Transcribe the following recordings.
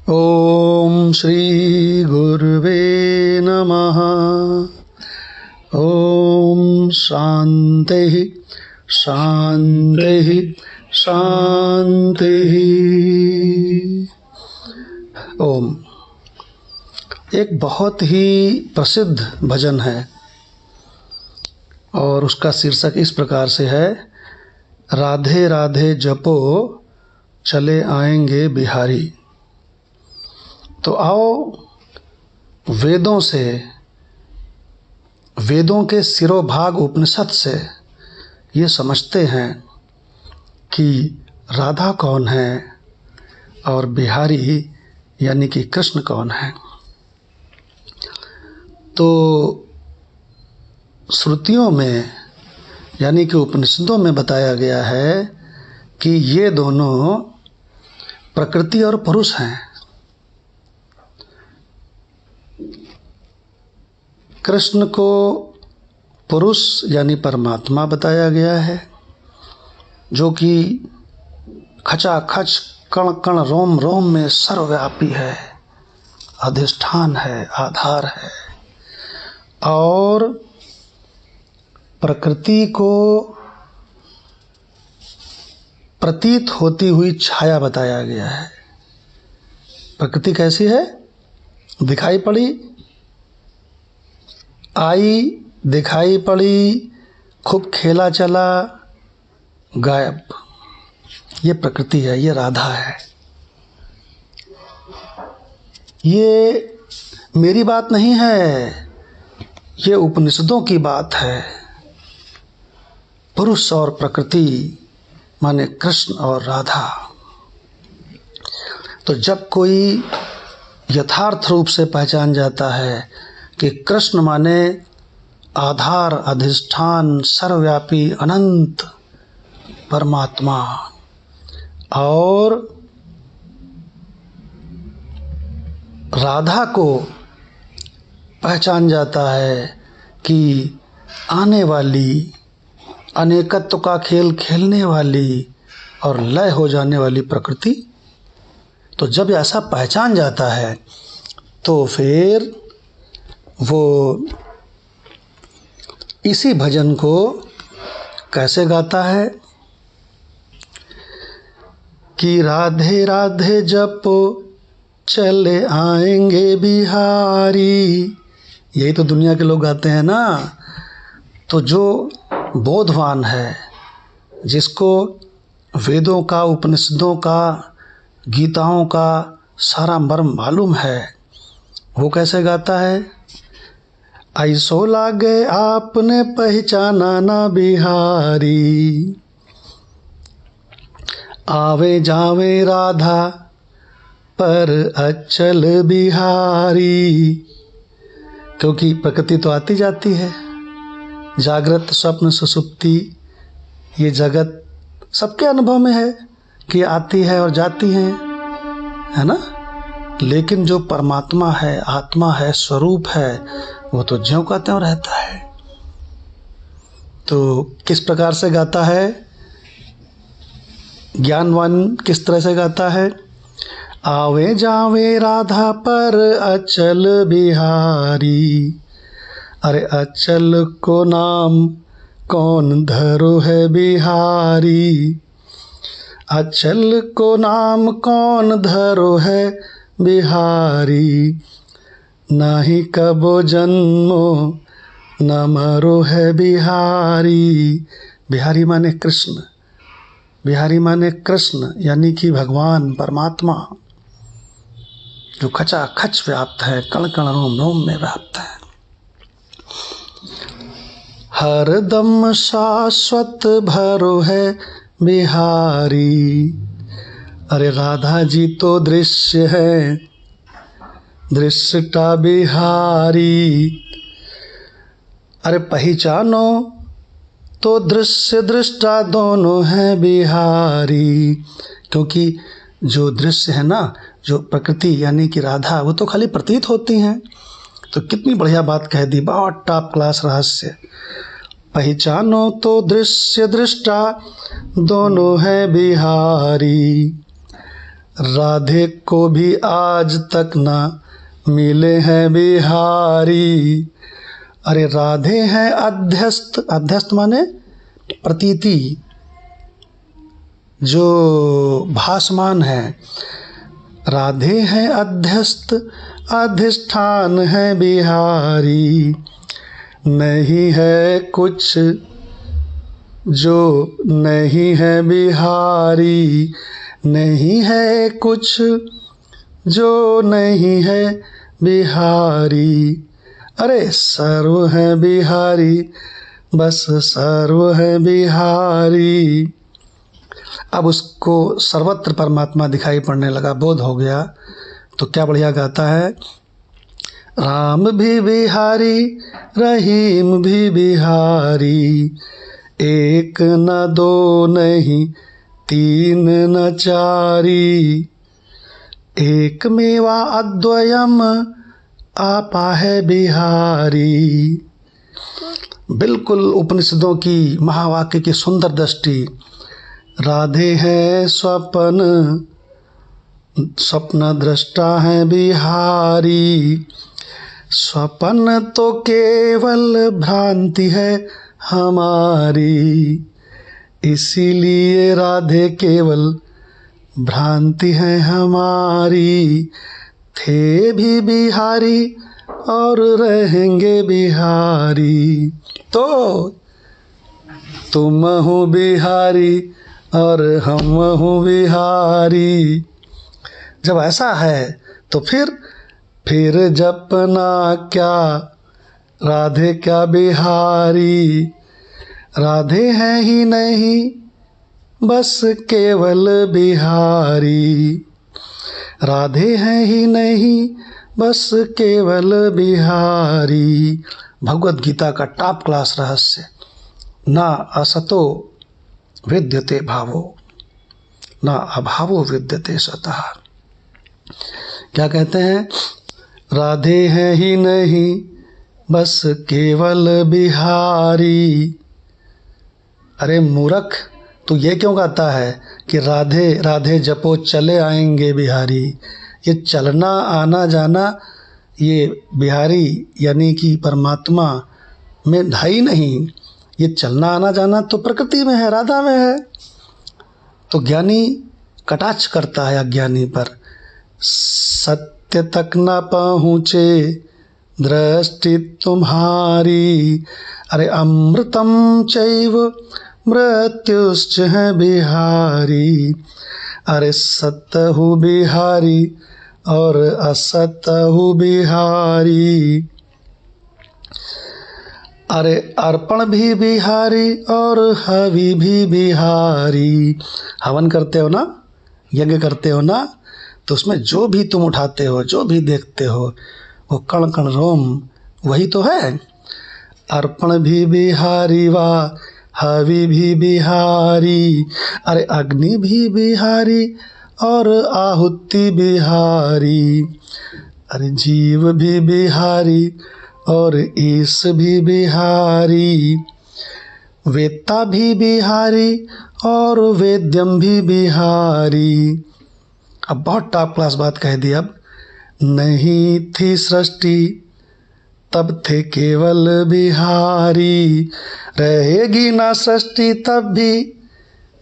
ओम श्री गुरुवे नमः। ओम शांति शांति शांति। ओम एक बहुत ही प्रसिद्ध भजन है और उसका शीर्षक इस प्रकार से है, राधे राधे जपो चले आएंगे बिहारी। तो आओ वेदों के सिरोभाग उपनिषद से ये समझते हैं कि राधा कौन है और बिहारी यानी कि कृष्ण कौन है। तो श्रुतियों में यानी कि उपनिषदों में बताया गया है कि ये दोनों प्रकृति और पुरुष हैं। कृष्ण को पुरुष यानी परमात्मा बताया गया है, जो कि खचाखच कण कण रोम रोम में सर्वव्यापी है, अधिष्ठान है, आधार है। और प्रकृति को प्रतीत होती हुई छाया बताया गया है। प्रकृति कैसी है? दिखाई पड़ी, आई, दिखाई पड़ी, खूब खेला चला, गायब। ये प्रकृति है, ये राधा है। ये मेरी बात नहीं है, ये उपनिषदों की बात है। पुरुष और प्रकृति माने कृष्ण और राधा। तो जब कोई यथार्थ रूप से पहचान जाता है कि कृष्ण माने आधार, अधिष्ठान, सर्वव्यापी, अनंत परमात्मा, और राधा को पहचान जाता है कि आने वाली, अनेकत्व का खेल खेलने वाली और लय हो जाने वाली प्रकृति। तो जब ऐसा पहचान जाता है तो फिर वो इसी भजन को कैसे गाता है कि राधे राधे जपो चले आएंगे बिहारी। यही तो दुनिया के लोग गाते हैं ना। तो जो बोधवान है, जिसको वेदों का, उपनिषदों का, गीताओं का सारा मर्म मालूम है, वो कैसे गाता है? ऐसो लागे आपने पहचाना ना बिहारी, आवे जावे राधा पर अचल बिहारी। क्योंकि प्रकृति तो आती जाती है, जागृत, स्वप्न, सुषुप्ति, ये जगत सबके अनुभव में है कि आती है और जाती है ना। लेकिन जो परमात्मा है, आत्मा है, स्वरूप है, वो तो ज्यों का त्यों रहता है। तो किस प्रकार से गाता है? ज्ञानवान किस तरह से गाता है? आवे जावे राधा पर अचल बिहारी। अरे अचल को नाम कौन धरो है बिहारी, अचल को नाम कौन धरो है बिहारी। नाही कबो जन्मो न मरो है बिहारी। बिहारी माने कृष्ण, बिहारी माने कृष्ण यानी कि भगवान, परमात्मा, जो खचाखच व्याप्त है, कण कण रोम रोम में व्याप्त है, हर दम शाश्वत भरो है बिहारी। अरे राधा जी तो दृश्य है, दृश्यता बिहारी। अरे पहचानो तो दृश्य दृष्टा दोनों है बिहारी। क्योंकि जो दृश्य है ना, जो प्रकृति यानी कि राधा, वो तो खाली प्रतीत होती हैं। तो कितनी बढ़िया बात कह दी, बहुत टॉप क्लास रहस्य। पहचानो तो दृश्य दृष्टा दोनों है बिहारी। राधे को भी आज तक ना मिले हैं बिहारी। अरे राधे हैं अध्यस्त, अध्यस्त माने प्रतीति, जो भासमान है। राधे हैं अध्यस्त, अधिष्ठान है बिहारी। नहीं है कुछ जो नहीं है बिहारी, नहीं है कुछ जो नहीं है बिहारी। अरे सर्व है बिहारी, बस सर्व है बिहारी। अब उसको सर्वत्र परमात्मा दिखाई पड़ने लगा, बोध हो गया। तो क्या बढ़िया गाता है, राम भी बिहारी, रहीम भी बिहारी। एक न दो नहीं, तीन न चारी। एक मेवा अद्वयम, आपा है बिहारी। बिल्कुल उपनिषदों की महावाक्य की सुंदर दृष्टि। राधे है स्वप्न, स्वप्न दृष्टा है बिहारी। स्वप्न तो केवल भ्रांति है हमारी, इसीलिए राधे केवल भ्रांति है हमारी। थे भी बिहारी और रहेंगे बिहारी। तो तुम हो बिहारी और हम हो बिहारी। जब ऐसा है तो फिर जपना क्या राधे क्या बिहारी। राधे हैं ही नहीं, बस केवल बिहारी। राधे हैं ही नहीं, बस केवल बिहारी। भगवत गीता का टॉप क्लास रहस्य। ना असतो विद्यते भावो, ना अभावो विद्यते सतः। क्या कहते हैं, राधे हैं ही नहीं, बस केवल बिहारी। अरे मूर्ख, तू ये क्यों गाता है कि राधे राधे जपो चले आएंगे बिहारी। ये चलना आना जाना ये बिहारी यानी कि परमात्मा में है ही नहीं। ये चलना आना जाना तो प्रकृति में है, राधा में है। तो ज्ञानी कटाक्ष करता है अज्ञानी पर। सत्य तक न पहुँचे दृष्टि तुम्हारी। अरे अमृतम चैव मृत्युश्च है बिहारी। अरे सत्य हूँ बिहारी और असत्य हूँ बिहारी। अरे अर्पण भी बिहारी और हवि भी बिहारी। हवन करते हो ना, यज्ञ करते हो ना, तो उसमें जो भी तुम उठाते हो, जो भी देखते हो, वो कण कण रोम वही तो है। अर्पण भी बिहारी वा हवि भी बिहारी। अरे अग्नि भी बिहारी और आहुति बिहारी। अरे जीव भी बिहारी और ईश भी बिहारी। वेत्ता भी बिहारी और वेद्यम भी बिहारी। अब बहुत टॉप क्लास बात कह दी। अब नहीं थी सृष्टि तब थे केवल बिहारी। रहेगी ना सृष्टि तब भी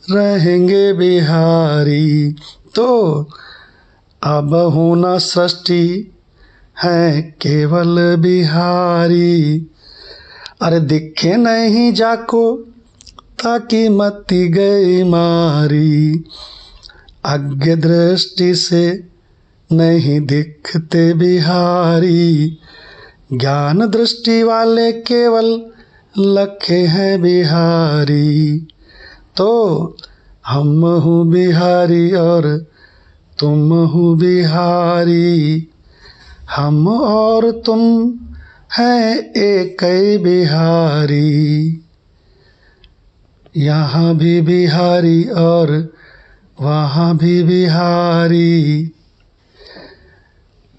रहेंगे बिहारी। तो अब होना सृष्टि है केवल बिहारी। अरे दिखे नहीं जाको ताकि मती गई मारी। अज्ञ दृष्टि से नहीं दिखते बिहारी। ज्ञान दृष्टि वाले केवल लखे हैं बिहारी। तो हम हूँ बिहारी और तुम हूँ बिहारी। हम और तुम हैं एक ही बिहारी। यहाँ भी बिहारी और वहाँ भी बिहारी।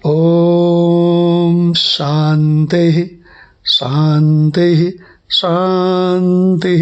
ओम शांति शांति शांति।